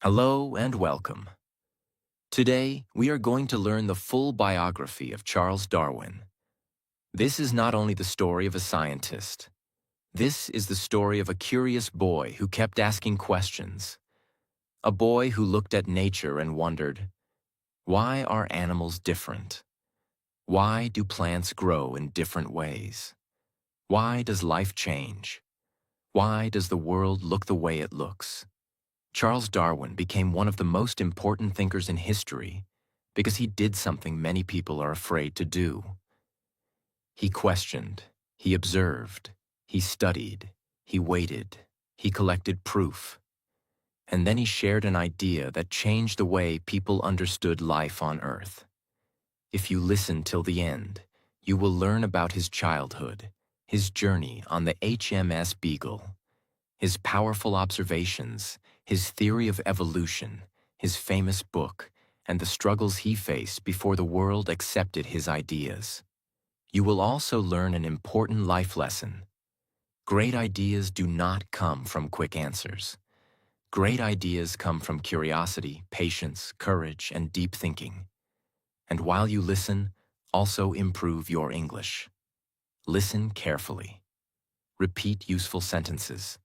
Hello and welcome. Today, we are going to learn the full biography of Charles Darwin. This is not only the story of a scientist. This is the story of a curious boy who kept asking questions. A boy who looked at nature and wondered, why are animals different? Why do plants grow in different ways? Why does life change? Why does the world look the way it looks? Charles Darwin became one of the most important thinkers in history because he did something many people are afraid to do. He questioned, he observed, he studied, he waited, he collected proof, and then he shared an idea that changed the way people understood life on Earth. If you listen till the end, you will learn about his childhood, his journey on the HMS Beagle, his powerful observations, his theory of evolution, his famous book, and the struggles he faced before the world accepted his ideas. You will also learn an important life lesson. Great ideas do not come from quick answers. Great ideas come from curiosity, patience, courage, and deep thinking. And while you listen, also improve your English. Listen carefully. Repeat useful sentences.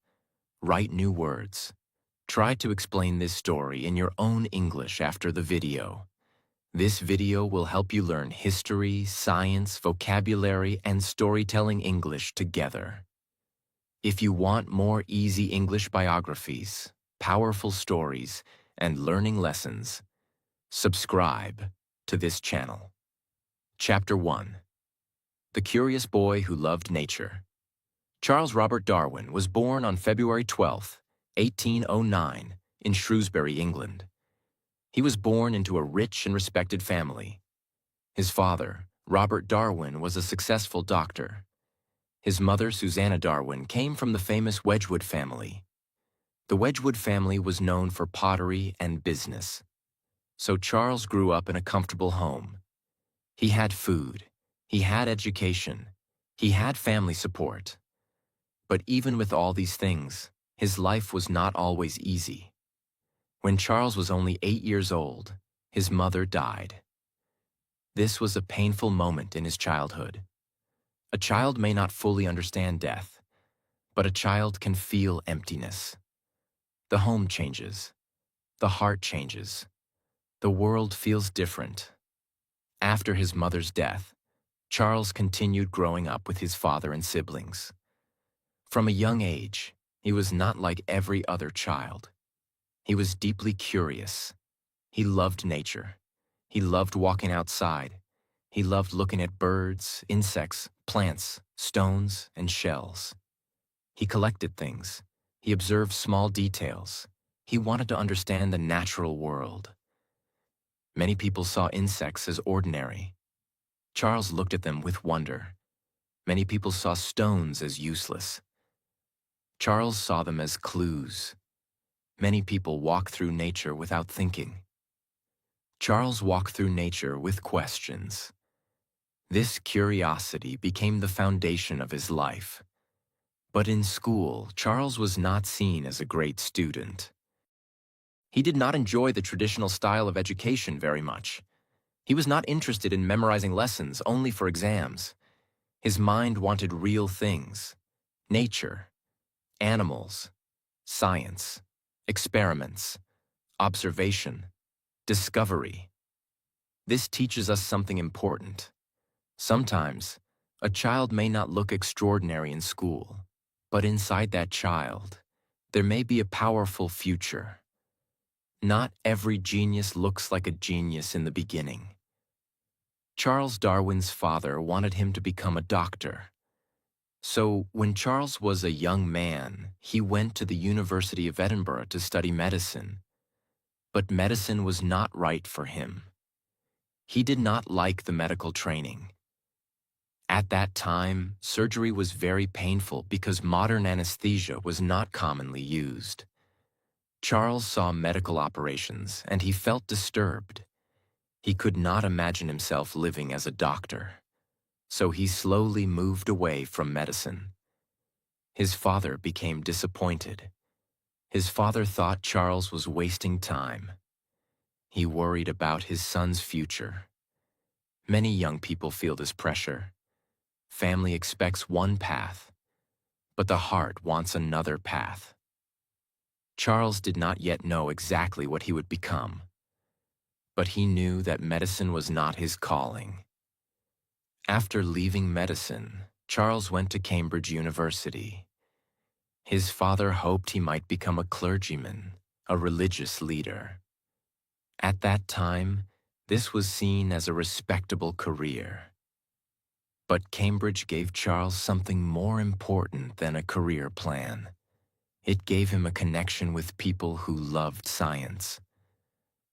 Write new words. Try to explain this story in your own English after the video. This video will help you learn history, science, vocabulary, and storytelling English together. If you want more easy English biographies, powerful stories, and learning lessons, subscribe to this channel. Chapter 1. The Curious Boy Who Loved Nature. Charles Robert Darwin was born on February 12, 1809, in Shrewsbury, England. He was born into a rich and respected family. His father, Robert Darwin, was a successful doctor. His mother, Susanna Darwin, came from the famous Wedgwood family. The Wedgwood family was known for pottery and business. So Charles grew up in a comfortable home. He had food, he had education, he had family support. But even with all these things, his life was not always easy. When Charles was only 8 years old, his mother died. This was a painful moment in his childhood. A child may not fully understand death, but a child can feel emptiness. The home changes. The heart changes. The world feels different. After his mother's death, Charles continued growing up with his father and siblings. From a young age, he was not like every other child. He was deeply curious. He loved nature. He loved walking outside. He loved looking at birds, insects, plants, stones, and shells. He collected things. He observed small details. He wanted to understand the natural world. Many people saw insects as ordinary. Charles looked at them with wonder. Many people saw stones as useless. Charles saw them as clues. Many people walk through nature without thinking. Charles walked through nature with questions. This curiosity became the foundation of his life. But in school, Charles was not seen as a great student. He did not enjoy the traditional style of education very much. He was not interested in memorizing lessons only for exams. His mind wanted real things: nature, animals, science, experiments, observation, discovery. This teaches us something important. Sometimes, a child may not look extraordinary in school, but inside that child, there may be a powerful future. Not every genius looks like a genius in the beginning. Charles Darwin's father wanted him to become a doctor. So, when Charles was a young man, he went to the University of Edinburgh to study medicine. But medicine was not right for him. He did not like the medical training. At that time, surgery was very painful because modern anesthesia was not commonly used. Charles saw medical operations and he felt disturbed. He could not imagine himself living as a doctor. So he slowly moved away from medicine. His father became disappointed. His father thought Charles was wasting time. He worried about his son's future. Many young people feel this pressure. Family expects one path, but the heart wants another path. Charles did not yet know exactly what he would become, but he knew that medicine was not his calling. After leaving medicine, Charles went to Cambridge University. His father hoped he might become a clergyman, a religious leader. At that time, this was seen as a respectable career. But Cambridge gave Charles something more important than a career plan. It gave him a connection with people who loved science.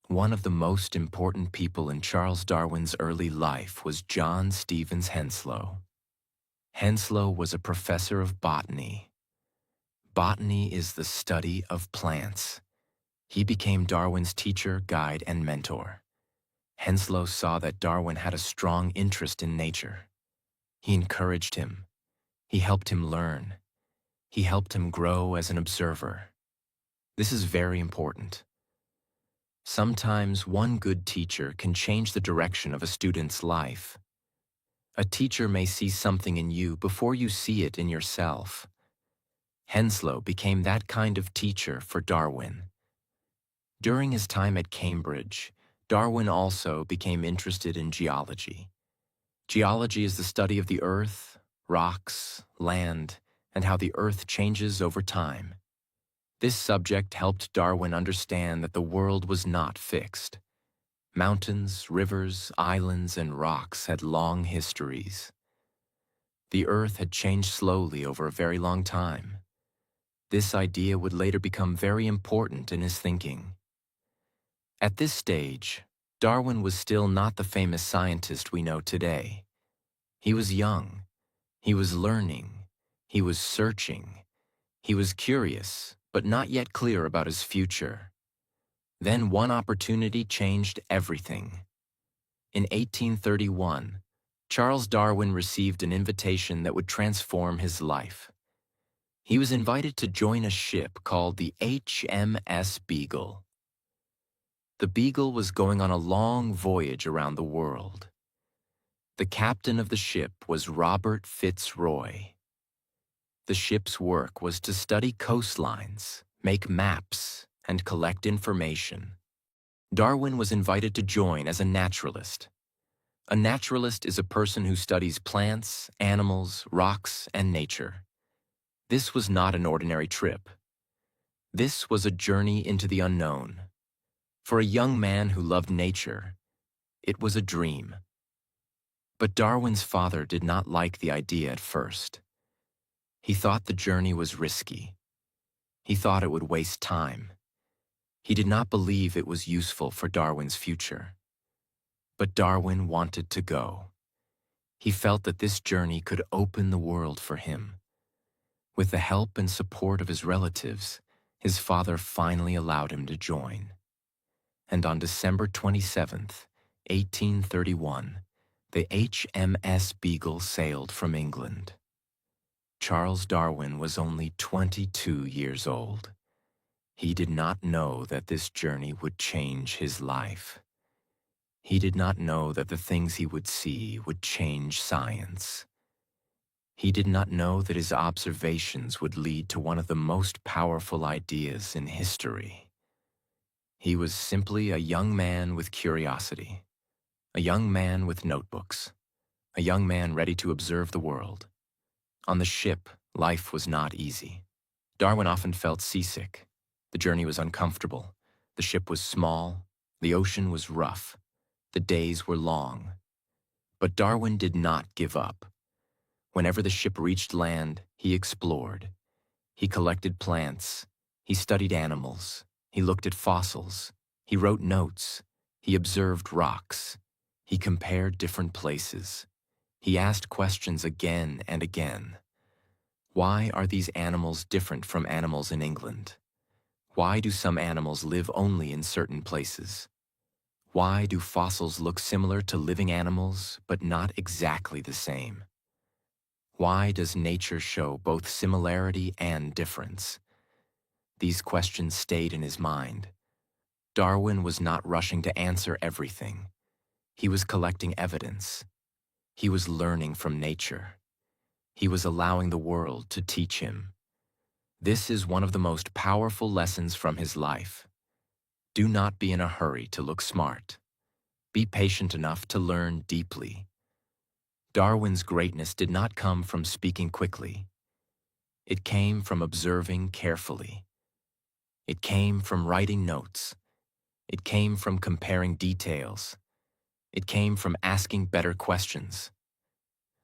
One of the most important people in Charles Darwin's early life was John Stevens Henslow. Henslow was a professor of botany. Botany is the study of plants. He became Darwin's teacher, guide, and mentor. Henslow saw that Darwin had a strong interest in nature. He encouraged him. He helped him learn. He helped him grow as an observer. This is very important. Sometimes one good teacher can change the direction of a student's life. A teacher may see something in you before you see it in yourself. Henslow became that kind of teacher for Darwin. During his time at Cambridge, Darwin also became interested in geology. Geology is the study of the earth, rocks, land, and how the earth changes over time. This subject helped Darwin understand that the world was not fixed. Mountains, rivers, islands, and rocks had long histories. The earth had changed slowly over a very long time. This idea would later become very important in his thinking. At this stage, Darwin was still not the famous scientist we know today. He was young. He was learning. He was searching. He was curious, but not yet clear about his future. Then one opportunity changed everything. In 1831, Charles Darwin received an invitation that would transform his life. He was invited to join a ship called the HMS Beagle. The Beagle was going on a long voyage around the world. The captain of the ship was Robert Fitzroy. The ship's work was to study coastlines, make maps, and collect information. Darwin was invited to join as a naturalist. A naturalist is a person who studies plants, animals, rocks, and nature. This was not an ordinary trip. This was a journey into the unknown. For a young man who loved nature, it was a dream. But Darwin's father did not like the idea at first. He thought the journey was risky. He thought it would waste time. He did not believe it was useful for Darwin's future. But Darwin wanted to go. He felt that this journey could open the world for him. With the help and support of his relatives, his father finally allowed him to join. And on December 27th, 1831, the HMS Beagle sailed from England. Charles Darwin was only 22 years old. He did not know that this journey would change his life. He did not know that the things he would see would change science. He did not know that his observations would lead to one of the most powerful ideas in history. He was simply a young man with curiosity, a young man with notebooks, a young man ready to observe the world. On the ship, life was not easy. Darwin often felt seasick. The journey was uncomfortable. The ship was small. The ocean was rough. The days were long. But Darwin did not give up. Whenever the ship reached land, he explored. He collected plants. He studied animals. He looked at fossils. He wrote notes. He observed rocks. He compared different places. He asked questions again and again. Why are these animals different from animals in England? Why do some animals live only in certain places? Why do fossils look similar to living animals, but not exactly the same? Why does nature show both similarity and difference? These questions stayed in his mind. Darwin was not rushing to answer everything. He was collecting evidence. He was learning from nature. He was allowing the world to teach him. This is one of the most powerful lessons from his life. Do not be in a hurry to look smart. Be patient enough to learn deeply. Darwin's greatness did not come from speaking quickly. It came from observing carefully. It came from writing notes. It came from comparing details. It came from asking better questions.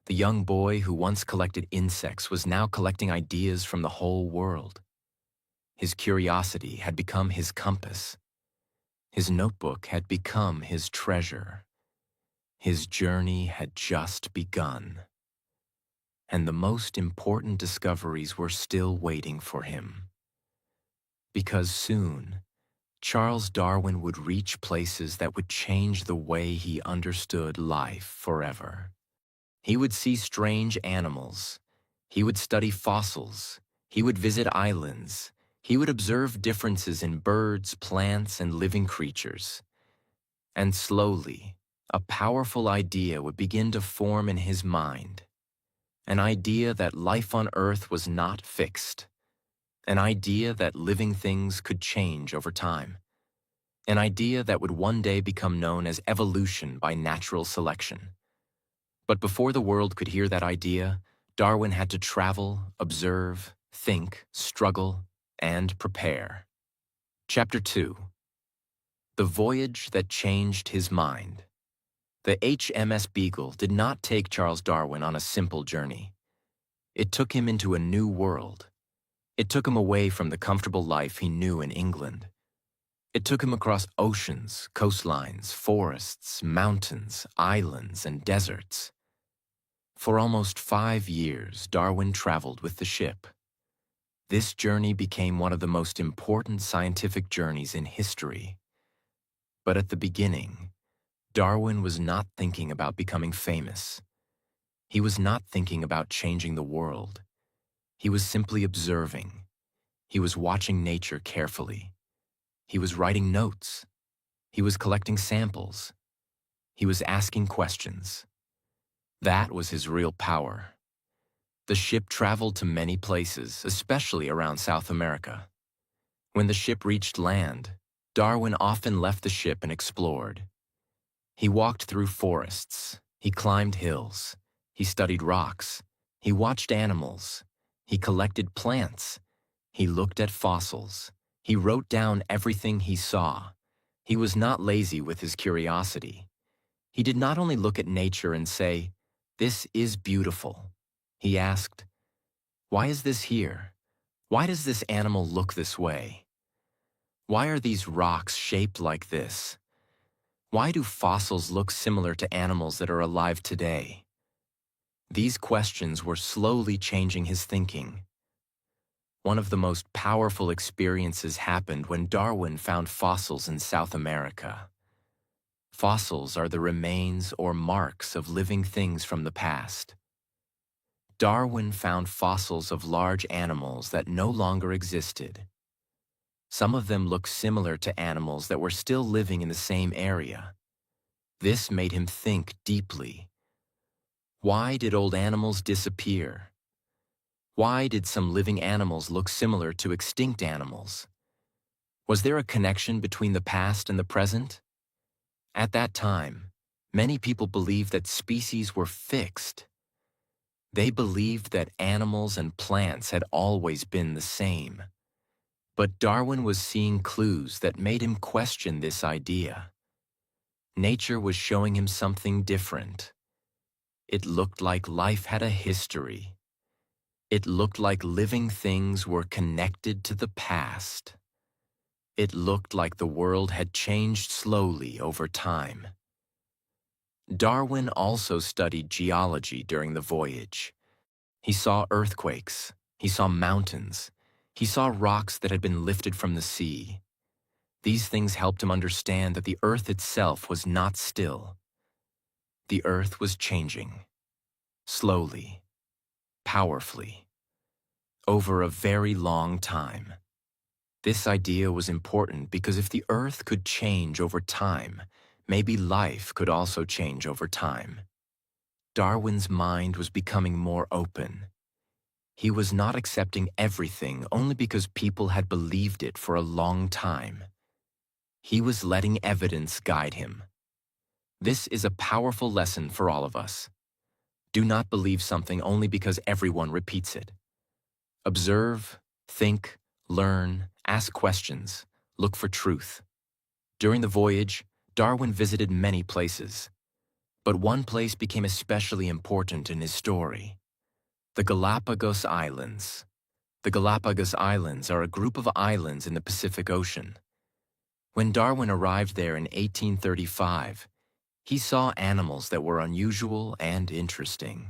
The young boy who once collected insects was now collecting ideas from the whole world. His curiosity had become his compass. His notebook had become his treasure. His journey had just begun. And the most important discoveries were still waiting for him. Because soon, Charles Darwin would reach places that would change the way he understood life forever. He would see strange animals. He would study fossils. He would visit islands. He would observe differences in birds, plants, and living creatures. And slowly, a powerful idea would begin to form in his mind. An idea that life on Earth was not fixed. An idea that living things could change over time. An idea that would one day become known as evolution by natural selection. But before the world could hear that idea, Darwin had to travel, observe, think, struggle, and prepare. Chapter 2. The Voyage That Changed His Mind. The HMS Beagle did not take Charles Darwin on a simple journey. It took him into a new world. It took him away from the comfortable life he knew in England. It took him across oceans, coastlines, forests, mountains, islands, and deserts. For almost 5 years, Darwin traveled with the ship. This journey became one of the most important scientific journeys in history. But at the beginning, Darwin was not thinking about becoming famous. He was not thinking about changing the world. He was simply observing. He was watching nature carefully. He was writing notes. He was collecting samples. He was asking questions. That was his real power. The ship traveled to many places, especially around South America. When the ship reached land, Darwin often left the ship and explored. He walked through forests. He climbed hills. He studied rocks. He watched animals. He collected plants. He looked at fossils. He wrote down everything he saw. He was not lazy with his curiosity. He did not only look at nature and say, "This is beautiful." He asked, "Why is this here? Why does this animal look this way? Why are these rocks shaped like this? Why do fossils look similar to animals that are alive today?" These questions were slowly changing his thinking. One of the most powerful experiences happened when Darwin found fossils in South America. Fossils are the remains or marks of living things from the past. Darwin found fossils of large animals that no longer existed. Some of them looked similar to animals that were still living in the same area. This made him think deeply. Why did old animals disappear? Why did some living animals look similar to extinct animals? Was there a connection between the past and the present? At that time, many people believed that species were fixed. They believed that animals and plants had always been the same. But Darwin was seeing clues that made him question this idea. Nature was showing him something different. It looked like life had a history. It looked like living things were connected to the past. It looked like the world had changed slowly over time. Darwin also studied geology during the voyage. He saw earthquakes. He saw mountains. He saw rocks that had been lifted from the sea. These things helped him understand that the earth itself was not still. The earth was changing. Slowly. Powerfully. Over a very long time. This idea was important because if the Earth could change over time, maybe life could also change over time. Darwin's mind was becoming more open. He was not accepting everything only because people had believed it for a long time. He was letting evidence guide him. This is a powerful lesson for all of us. Do not believe something only because everyone repeats it. Observe, think, learn, ask questions, look for truth. During the voyage, Darwin visited many places. But one place became especially important in his story: the Galapagos Islands. The Galapagos Islands are a group of islands in the Pacific Ocean. When Darwin arrived there in 1835, he saw animals that were unusual and interesting.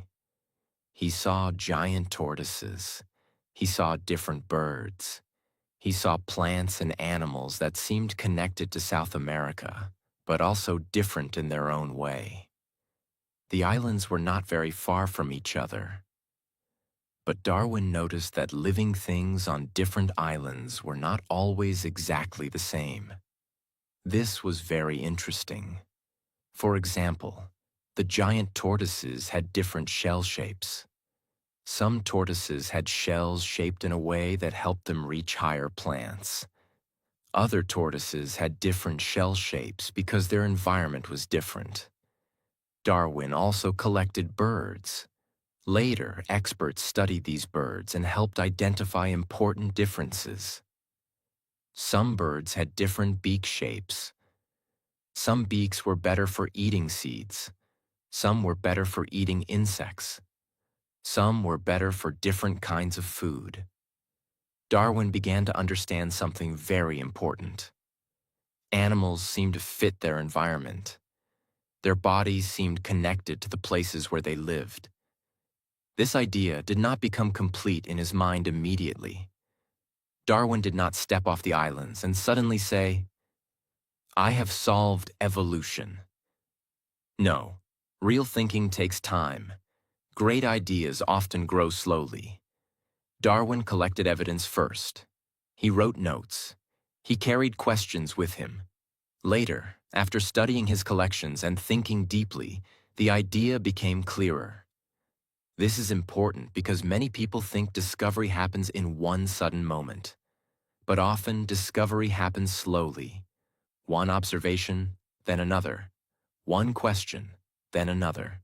He saw giant tortoises. He saw different birds. He saw plants and animals that seemed connected to South America, but also different in their own way. The islands were not very far from each other. But Darwin noticed that living things on different islands were not always exactly the same. This was very interesting. For example, the giant tortoises had different shell shapes. Some tortoises had shells shaped in a way that helped them reach higher plants. Other tortoises had different shell shapes because their environment was different. Darwin also collected birds. Later, experts studied these birds and helped identify important differences. Some birds had different beak shapes. Some beaks were better for eating seeds. Some were better for eating insects. Some were better for different kinds of food. Darwin began to understand something very important. Animals seemed to fit their environment. Their bodies seemed connected to the places where they lived. This idea did not become complete in his mind immediately. Darwin did not step off the islands and suddenly say, "I have solved evolution." No, real thinking takes time. Great ideas often grow slowly. Darwin collected evidence first. He wrote notes. He carried questions with him. Later, after studying his collections and thinking deeply, the idea became clearer. This is important because many people think discovery happens in one sudden moment. But often, discovery happens slowly. One observation, then another. One question, then another.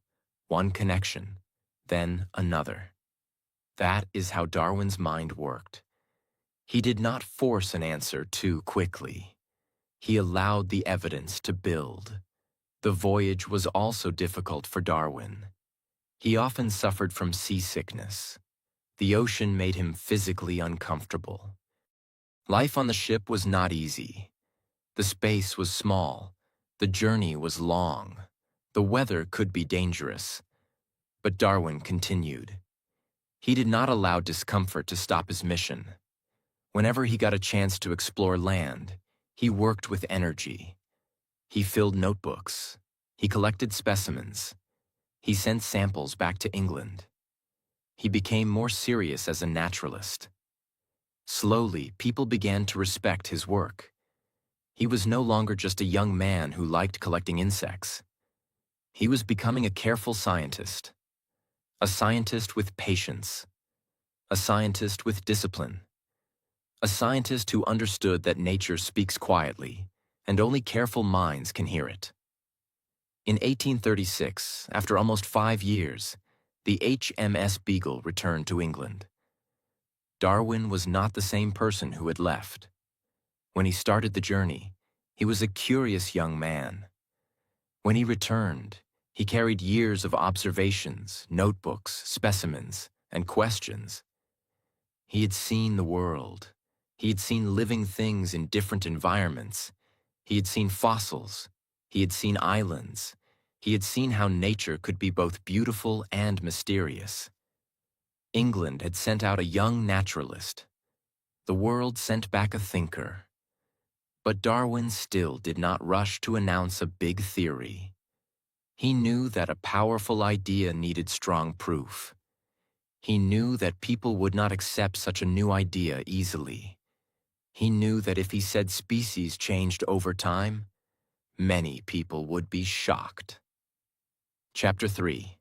One connection, then another. That is how Darwin's mind worked. He did not force an answer too quickly. He allowed the evidence to build. The voyage was also difficult for Darwin. He often suffered from seasickness. The ocean made him physically uncomfortable. Life on the ship was not easy. The space was small. The journey was long. The weather could be dangerous. But Darwin continued. He did not allow discomfort to stop his mission. Whenever he got a chance to explore land, he worked with energy. He filled notebooks. He collected specimens. He sent samples back to England. He became more serious as a naturalist. Slowly, people began to respect his work. He was no longer just a young man who liked collecting insects. He was becoming a careful scientist. A scientist with patience. A scientist with discipline. A scientist who understood that nature speaks quietly, and only careful minds can hear it. In 1836, after almost 5 years, the HMS Beagle returned to England. Darwin was not the same person who had left. When he started the journey, he was a curious young man. When he returned, he carried years of observations, notebooks, specimens, and questions. He had seen the world. He had seen living things in different environments. He had seen fossils. He had seen islands. He had seen how nature could be both beautiful and mysterious. England had sent out a young naturalist. The world sent back a thinker. But Darwin still did not rush to announce a big theory. He knew that a powerful idea needed strong proof. He knew that people would not accept such a new idea easily. He knew that if he said species changed over time, many people would be shocked. Chapter 3.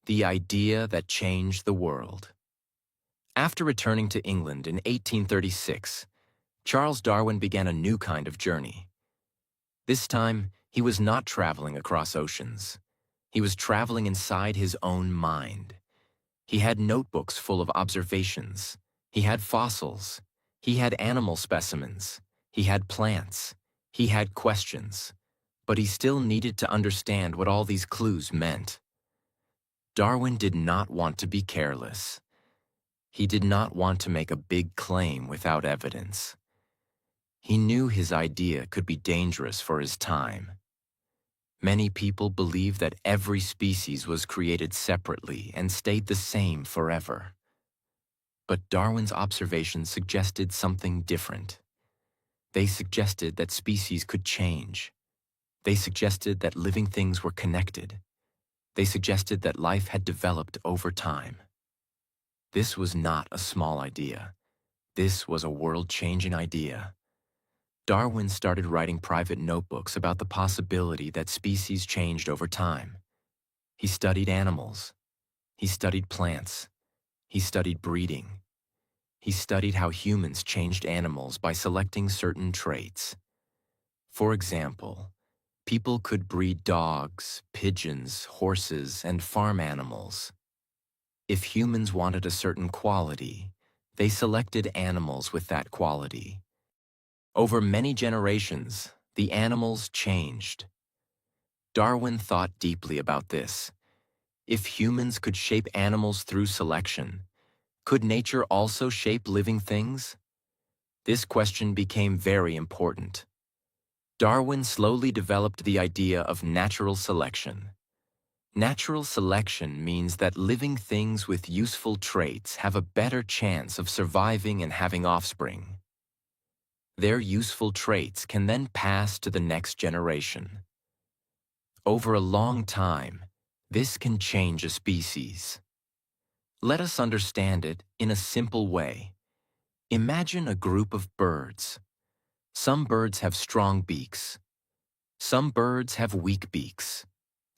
The Idea That Changed the World. After returning to England in 1836, Charles Darwin began a new kind of journey. This time, he was not traveling across oceans. He was traveling inside his own mind. He had notebooks full of observations. He had fossils. He had animal specimens. He had plants. He had questions. But he still needed to understand what all these clues meant. Darwin did not want to be careless. He did not want to make a big claim without evidence. He knew his idea could be dangerous for his time. Many people believed that every species was created separately and stayed the same forever. But Darwin's observations suggested something different. They suggested that species could change. They suggested that living things were connected. They suggested that life had developed over time. This was not a small idea. This was a world-changing idea. Darwin started writing private notebooks about the possibility that species changed over time. He studied animals. He studied plants. He studied breeding. He studied how humans changed animals by selecting certain traits. For example, people could breed dogs, pigeons, horses, and farm animals. If humans wanted a certain quality, they selected animals with that quality. Over many generations, the animals changed. Darwin thought deeply about this. If humans could shape animals through selection, could nature also shape living things? This question became very important. Darwin slowly developed the idea of natural selection. Natural selection means that living things with useful traits have a better chance of surviving and having offspring. Their useful traits can then pass to the next generation. Over a long time, this can change a species. Let us understand it in a simple way. Imagine a group of birds. Some birds have strong beaks. Some birds have weak beaks.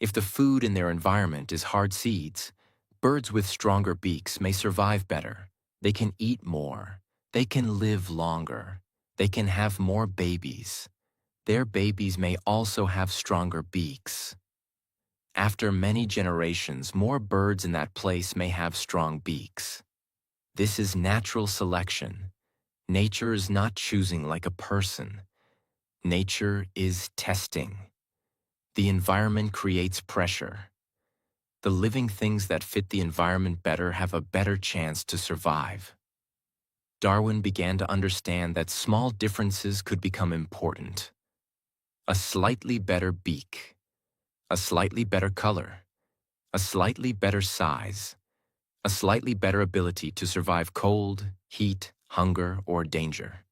If the food in their environment is hard seeds, birds with stronger beaks may survive better. They can eat more. They can live longer. They can have more babies. Their babies may also have stronger beaks. After many generations, more birds in that place may have strong beaks. This is natural selection. Nature is not choosing like a person. Nature is testing. The environment creates pressure. The living things that fit the environment better have a better chance to survive. Darwin began to understand that small differences could become important. A slightly better beak, a slightly better color, a slightly better size, a slightly better ability to survive cold, heat, hunger, or danger.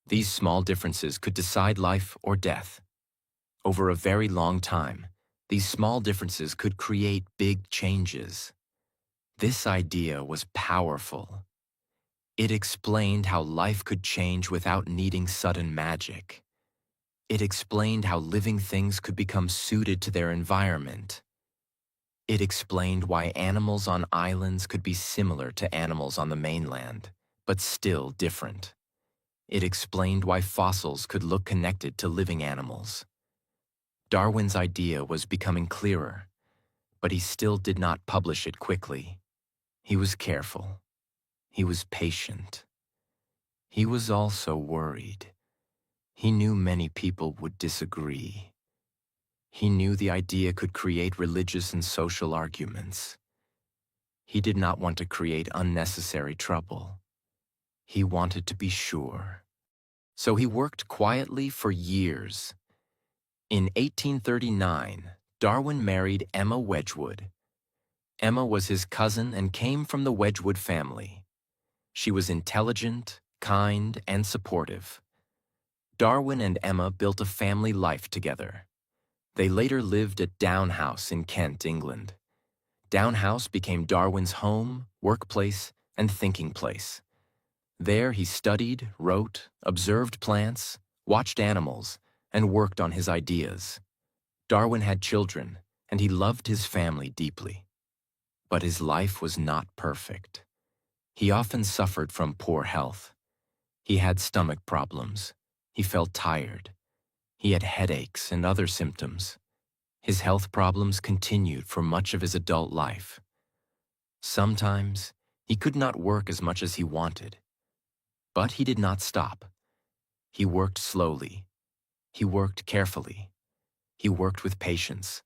These small differences could decide life or death. Over a very long time, these small differences could create big changes. This idea was powerful. It explained how life could change without needing sudden magic. It explained how living things could become suited to their environment. It explained why animals on islands could be similar to animals on the mainland, but still different. It explained why fossils could look connected to living animals. Darwin's idea was becoming clearer, but he still did not publish it quickly. He was careful. He was patient. He was also worried. He knew many people would disagree. He knew the idea could create religious and social arguments. He did not want to create unnecessary trouble. He wanted to be sure. So he worked quietly for years. In 1839, Darwin married Emma Wedgwood. Emma was his cousin and came from the Wedgwood family. She was intelligent, kind, and supportive. Darwin and Emma built a family life together. They later lived at Down House in Kent, England. Down House became Darwin's home, workplace, and thinking place. There he studied, wrote, observed plants, watched animals, and worked on his ideas. Darwin had children, and he loved his family deeply. But his life was not perfect. He often suffered from poor health. He had stomach problems. He felt tired. He had headaches and other symptoms. His health problems continued for much of his adult life. Sometimes, he could not work as much as he wanted. But he did not stop. He worked slowly. He worked carefully. He worked with patience.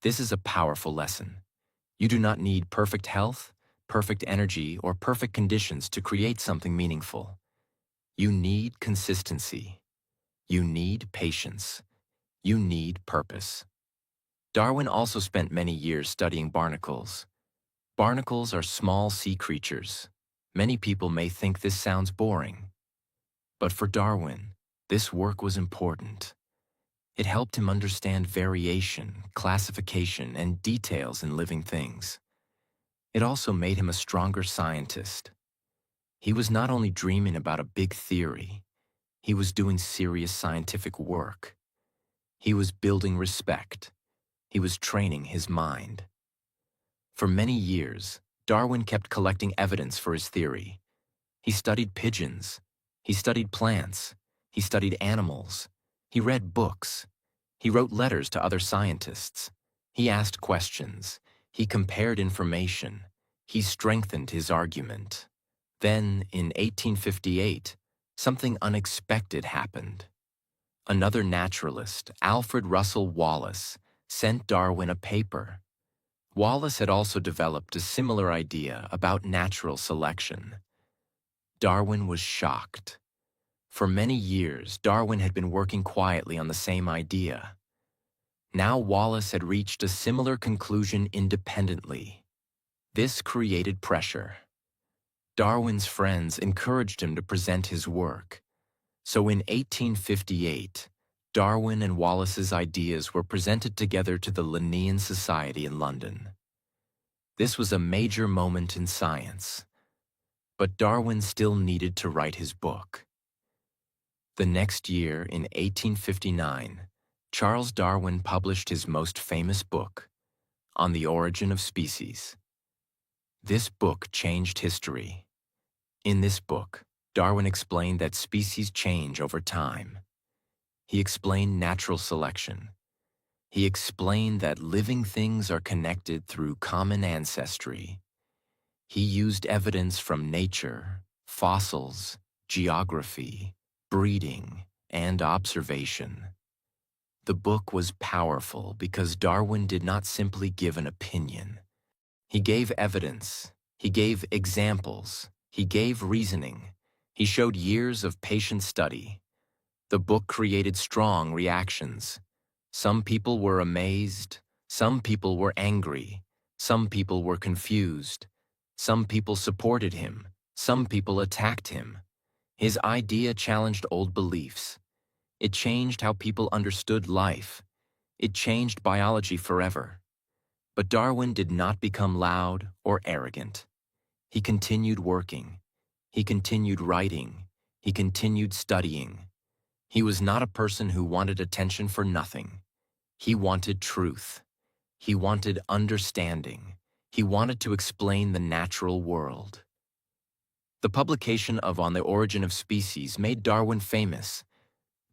This is a powerful lesson. You do not need perfect health, perfect energy, or perfect conditions to create something meaningful. You need consistency. You need patience. You need purpose. Darwin also spent many years studying barnacles. Barnacles are small sea creatures. Many people may think this sounds boring. But for Darwin, this work was important. It helped him understand variation, classification, and details in living things. It also made him a stronger scientist. He was not only dreaming about a big theory, he was doing serious scientific work. He was building respect. He was training his mind. For many years, Darwin kept collecting evidence for his theory. He studied pigeons. He studied plants. He studied animals. He read books. He wrote letters to other scientists. He asked questions. He compared information. He strengthened his argument. Then, in 1858, something unexpected happened. Another naturalist, Alfred Russel Wallace, sent Darwin a paper. Wallace had also developed a similar idea about natural selection. Darwin was shocked. For many years, Darwin had been working quietly on the same idea. Now Wallace had reached a similar conclusion independently. This created pressure. Darwin's friends encouraged him to present his work. So in 1858, Darwin and Wallace's ideas were presented together to the Linnean Society in London. This was a major moment in science. But Darwin still needed to write his book. The next year, in 1859, Charles Darwin published his most famous book, On the Origin of Species. This book changed history. In this book, Darwin explained that species change over time. He explained natural selection. He explained that living things are connected through common ancestry. He used evidence from nature, fossils, geography, breeding, and observation. The book was powerful because Darwin did not simply give an opinion. He gave evidence. He gave examples. He gave reasoning. He showed years of patient study. The book created strong reactions. Some people were amazed. Some people were angry. Some people were confused. Some people supported him. Some people attacked him. His idea challenged old beliefs. It changed how people understood life. It changed biology forever. But Darwin did not become loud or arrogant. He continued working. He continued writing. He continued studying. He was not a person who wanted attention for nothing. He wanted truth. He wanted understanding. He wanted to explain the natural world. The publication of On the Origin of Species made Darwin famous,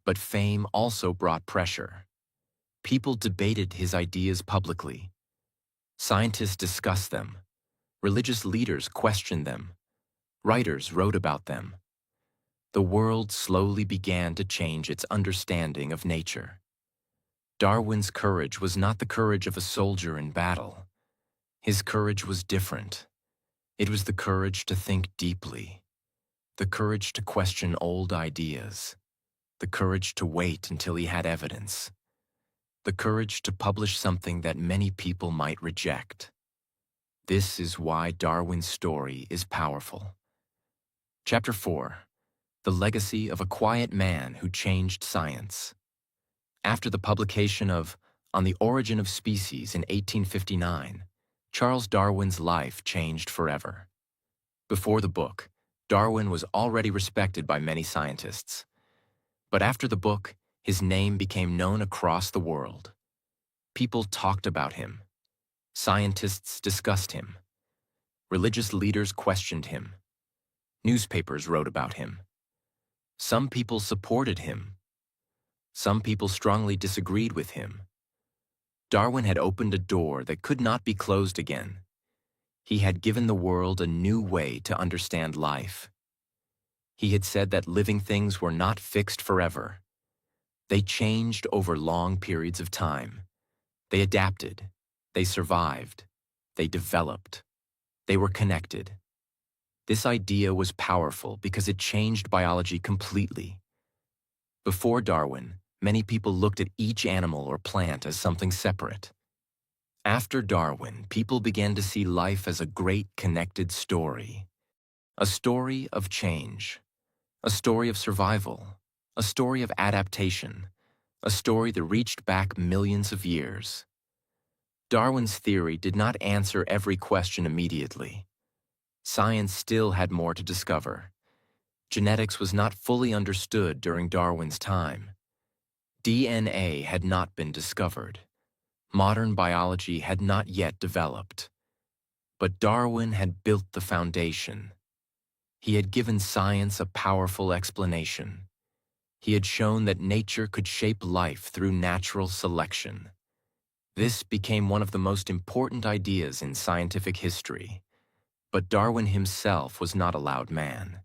but fame also brought pressure. People debated his ideas publicly. Scientists discussed them. Religious leaders questioned them. Writers wrote about them. The world slowly began to change its understanding of nature. Darwin's courage was not the courage of a soldier in battle. His courage was different. It was the courage to think deeply, the courage to question old ideas, the courage to wait until he had evidence, the courage to publish something that many people might reject. This is why Darwin's story is powerful. Chapter 4: The Legacy of a Quiet Man Who Changed Science. After the publication of On the Origin of Species in 1859, Charles Darwin's life changed forever. Before the book, Darwin was already respected by many scientists. But after the book, his name became known across the world. People talked about him. Scientists discussed him. Religious leaders questioned him. Newspapers wrote about him. Some people supported him. Some people strongly disagreed with him. Darwin had opened a door that could not be closed again. He had given the world a new way to understand life. He had said that living things were not fixed forever. They changed over long periods of time. They adapted. They survived. They developed. They were connected. This idea was powerful because it changed biology completely. Before Darwin, many people looked at each animal or plant as something separate. After Darwin, people began to see life as a great connected story. A story of change. A story of survival. A story of adaptation. A story that reached back millions of years. Darwin's theory did not answer every question immediately. Science still had more to discover. Genetics was not fully understood during Darwin's time. DNA had not been discovered. Modern biology had not yet developed. But Darwin had built the foundation. He had given science a powerful explanation. He had shown that nature could shape life through natural selection. This became one of the most important ideas in scientific history. But Darwin himself was not a loud man.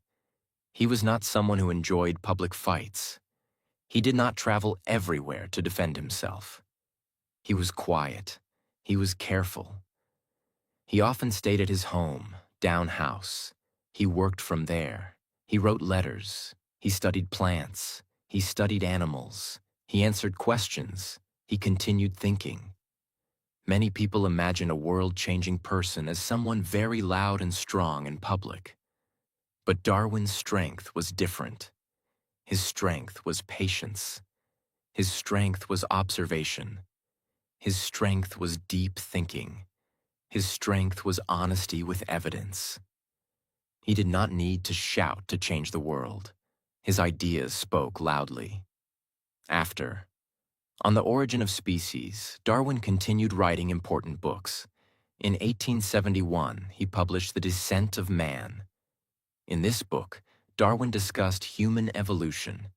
He was not someone who enjoyed public fights. He did not travel everywhere to defend himself. He was quiet. He was careful. He often stayed at his home, down house. He worked from there. He wrote letters. He studied plants. He studied animals. He answered questions. He continued thinking. Many people imagine a world-changing person as someone very loud and strong in public. But Darwin's strength was different. His strength was patience. His strength was observation. His strength was deep thinking. His strength was honesty with evidence. He did not need to shout to change the world. His ideas spoke loudly. On the origin of species, Darwin continued writing important books. In 1871, he published The Descent of Man. In this book, Darwin discussed human evolution.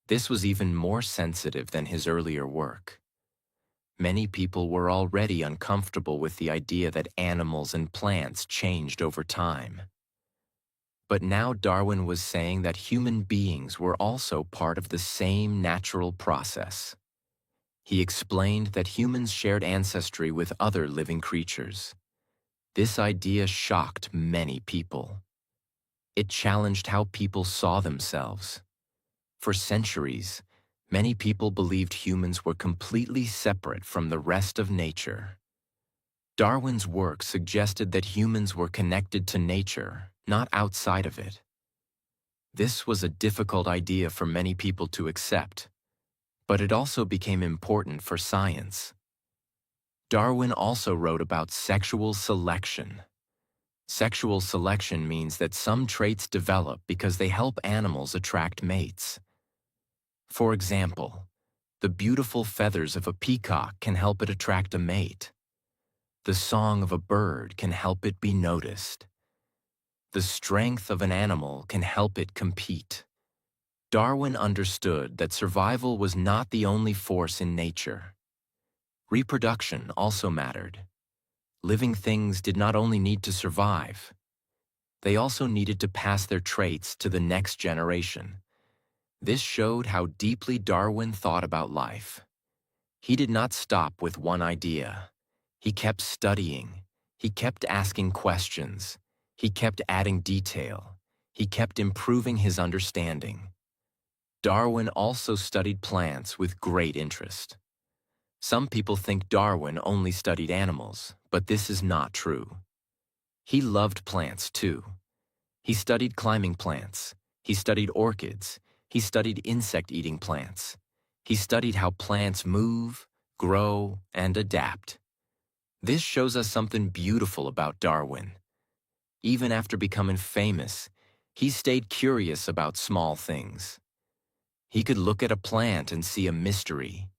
This was even more sensitive than his earlier work. Many people were already uncomfortable with the idea that animals and plants changed over time. But now Darwin was saying that human beings were also part of the same natural process. He explained that humans shared ancestry with other living creatures. This idea shocked many people. It challenged how people saw themselves. For centuries, many people believed humans were completely separate from the rest of nature. Darwin's work suggested that humans were connected to nature, not outside of it. This was a difficult idea for many people to accept, but it also became important for science. Darwin also wrote about sexual selection. Sexual selection means that some traits develop because they help animals attract mates. For example, the beautiful feathers of a peacock can help it attract a mate. The song of a bird can help it be noticed. The strength of an animal can help it compete. Darwin understood that survival was not the only force in nature. Reproduction also mattered. Living things did not only need to survive, they also needed to pass their traits to the next generation. This showed how deeply Darwin thought about life. He did not stop with one idea. He kept studying. He kept asking questions. He kept adding detail. He kept improving his understanding. Darwin also studied plants with great interest. Some people think Darwin only studied animals, but this is not true. He loved plants too. He studied climbing plants. He studied orchids. He studied insect-eating plants. He studied how plants move, grow, and adapt. This shows us something beautiful about Darwin. Even after becoming famous, He stayed curious about small things. He could look at a plant and see a mystery.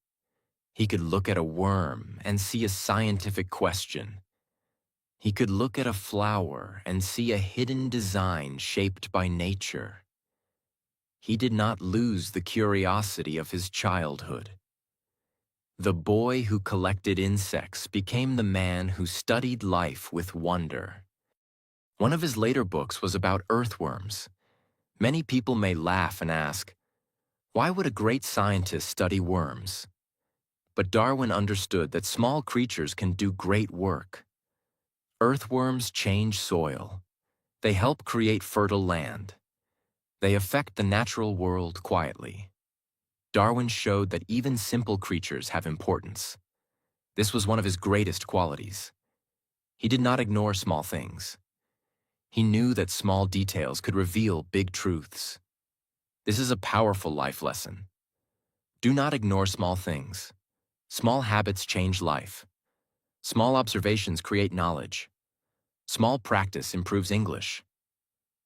He could look at a worm and see a scientific question. He could look at a flower and see a hidden design shaped by nature. He did not lose the curiosity of his childhood. The boy who collected insects became the man who studied life with wonder. One of his later books was about earthworms. Many people may laugh and ask, why would a great scientist study worms? But Darwin understood that small creatures can do great work. Earthworms change soil. They help create fertile land. They affect the natural world quietly. Darwin showed that even simple creatures have importance. This was one of his greatest qualities. He did not ignore small things. He knew that small details could reveal big truths. This is a powerful life lesson. Do not ignore small things. Small habits change life. Small observations create knowledge. Small practice improves English.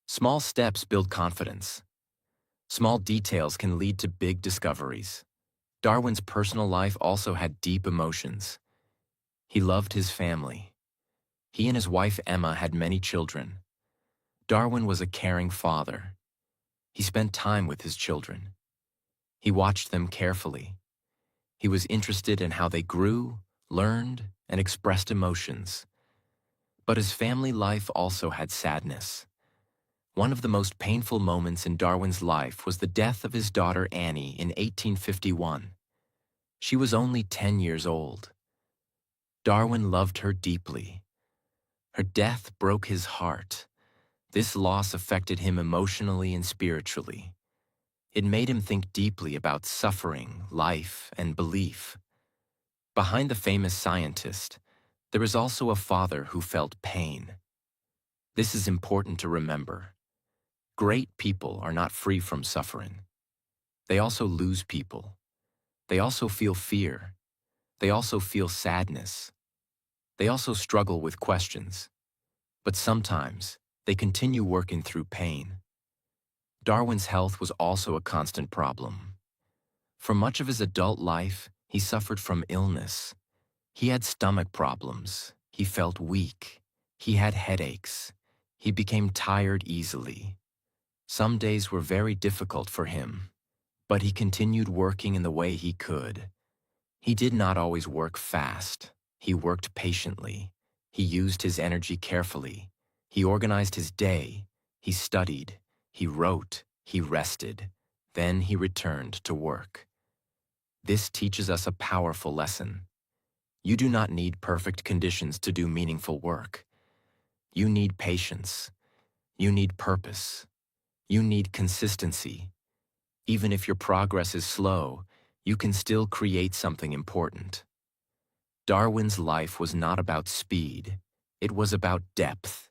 Small steps build confidence. Small details can lead to big discoveries. Darwin's personal life also had deep emotions. He loved his family. He and his wife Emma had many children. Darwin was a caring father. He spent time with his children. He watched them carefully. He was interested in how they grew, learned, and expressed emotions. But his family life also had sadness. One of the most painful moments in Darwin's life was the death of his daughter Annie in 1851. She was only 10 years old. Darwin loved her deeply. Her death broke his heart. This loss affected him emotionally and spiritually. It made him think deeply about suffering, life, and belief. Behind the famous scientist, there is also a father who felt pain. This is important to remember. Great people are not free from suffering. They also lose people. They also feel fear. They also feel sadness. They also struggle with questions. But sometimes, they continue working through pain. Darwin's health was also a constant problem. For much of his adult life, he suffered from illness. He had stomach problems. He felt weak. He had headaches. He became tired easily. Some days were very difficult for him, but he continued working in the way he could. He did not always work fast. He worked patiently. He used his energy carefully. He organized his day. He studied. He wrote. He rested. Then he returned to work. This teaches us a powerful lesson. You do not need perfect conditions to do meaningful work. You need patience. You need purpose. You need consistency. Even if your progress is slow, you can still create something important. Darwin's life was not about speed. It was about depth.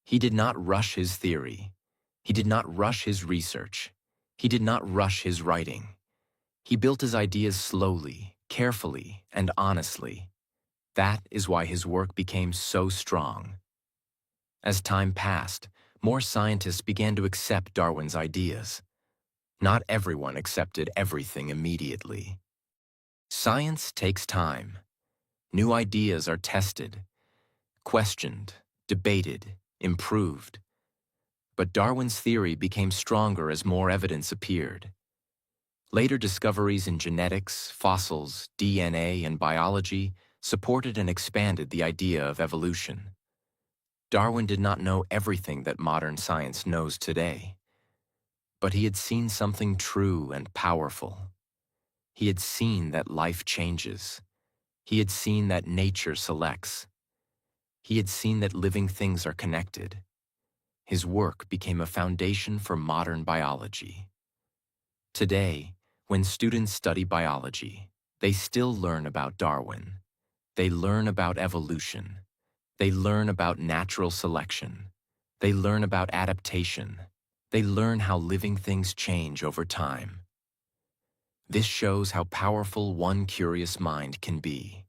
He did not rush his theory. He did not rush his research. He did not rush his writing. He built his ideas slowly, carefully, and honestly. That is why his work became so strong. As time passed, more scientists began to accept Darwin's ideas. Not everyone accepted everything immediately. Science takes time. New ideas are tested, questioned, debated, improved. But Darwin's theory became stronger as more evidence appeared. Later discoveries in genetics, fossils, DNA, and biology supported and expanded the idea of evolution. Darwin did not know everything that modern science knows today. But he had seen something true and powerful. He had seen that life changes. He had seen that nature selects. He had seen that living things are connected. His work became a foundation for modern biology. Today, when students study biology, they still learn about Darwin. They learn about evolution. They learn about natural selection. They learn about adaptation. They learn how living things change over time. This shows how powerful one curious mind can be.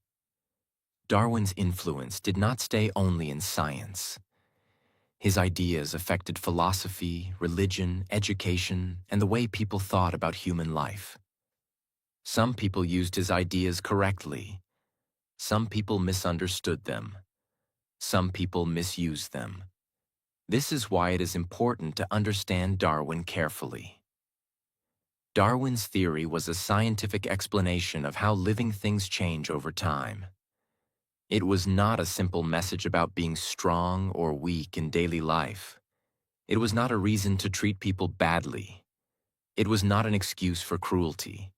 Darwin's influence did not stay only in science. His ideas affected philosophy, religion, education, and the way people thought about human life. Some people used his ideas correctly. Some people misunderstood them. Some people misused them. This is why it is important to understand Darwin carefully. Darwin's theory was a scientific explanation of how living things change over time. It was not a simple message about being strong or weak in daily life. It was not a reason to treat people badly. It was not an excuse for cruelty.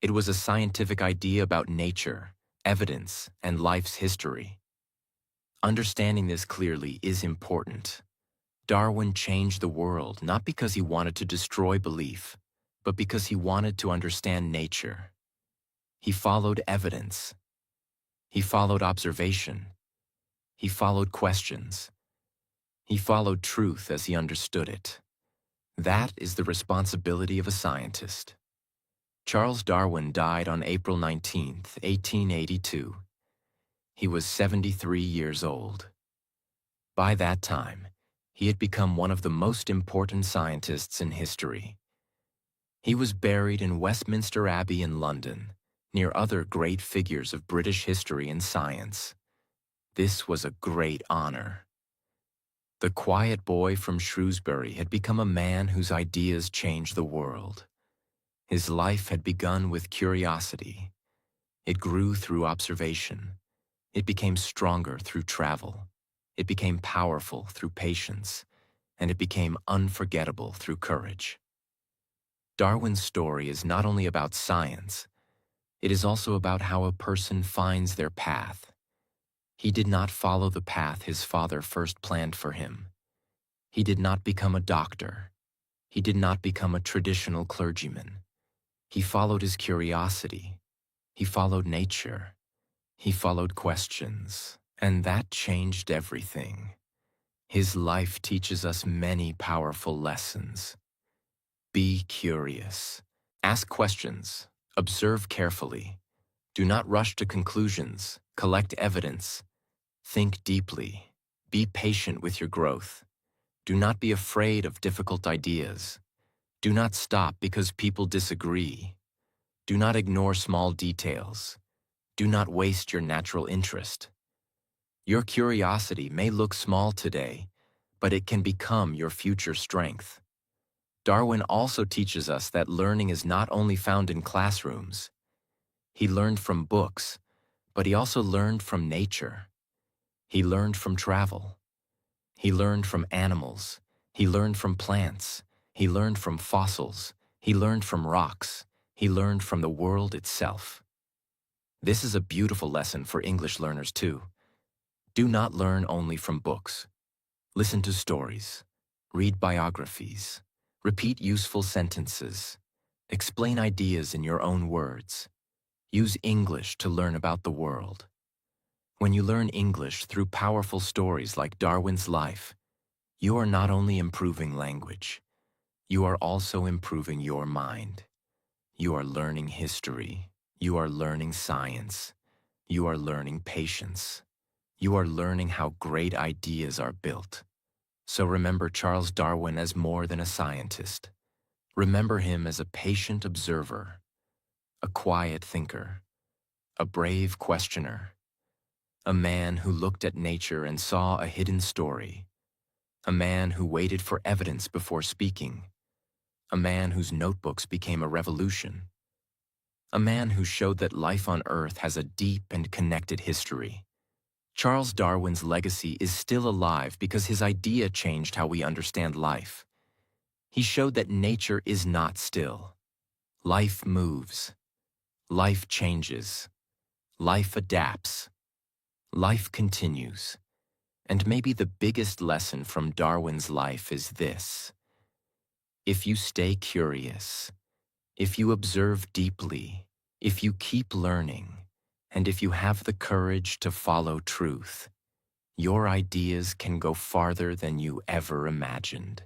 It was a scientific idea about nature, evidence, and life's history. Understanding this clearly is important. Darwin changed the world not because he wanted to destroy belief, but because he wanted to understand nature. He followed evidence. He followed observation. He followed questions. He followed truth as he understood it. That is the responsibility of a scientist. Charles Darwin died on April 19, 1882. He was 73 years old. By that time, he had become one of the most important scientists in history. He was buried in Westminster Abbey in London, near other great figures of British history and science. This was a great honor. The quiet boy from Shrewsbury had become a man whose ideas changed the world. His life had begun with curiosity. It grew through observation. It became stronger through travel. It became powerful through patience. And it became unforgettable through courage. Darwin's story is not only about science, it is also about how a person finds their path. He did not follow the path his father first planned for him. He did not become a doctor. He did not become a traditional clergyman. He followed his curiosity. He followed nature. He followed questions, and that changed everything. His life teaches us many powerful lessons. Be curious. Ask questions. Observe carefully. Do not rush to conclusions. Collect evidence. Think deeply. Be patient with your growth. Do not be afraid of difficult ideas. Do not stop because people disagree. Do not ignore small details. Do not waste your natural interest. Your curiosity may look small today, but it can become your future strength. Darwin also teaches us that learning is not only found in classrooms. He learned from books, but he also learned from nature. He learned from travel. He learned from animals. He learned from plants. He learned from fossils. He learned from rocks. He learned from the world itself. This is a beautiful lesson for English learners too. Do not learn only from books. Listen to stories. Read biographies. Repeat useful sentences. Explain ideas in your own words. Use English to learn about the world. When you learn English through powerful stories like Darwin's life, you are not only improving language, you are also improving your mind. You are learning history. You are learning science. You are learning patience. You are learning how great ideas are built. So remember Charles Darwin as more than a scientist. Remember him as a patient observer, a quiet thinker, a brave questioner, a man who looked at nature and saw a hidden story, a man who waited for evidence before speaking, a man whose notebooks became a revolution, a man who showed that life on Earth has a deep and connected history. Charles Darwin's legacy is still alive because his idea changed how we understand life. He showed that nature is not still. Life moves. Life changes. Life adapts. Life continues. And maybe the biggest lesson from Darwin's life is this: if you stay curious, if you observe deeply, if you keep learning, and if you have the courage to follow truth, your ideas can go farther than you ever imagined.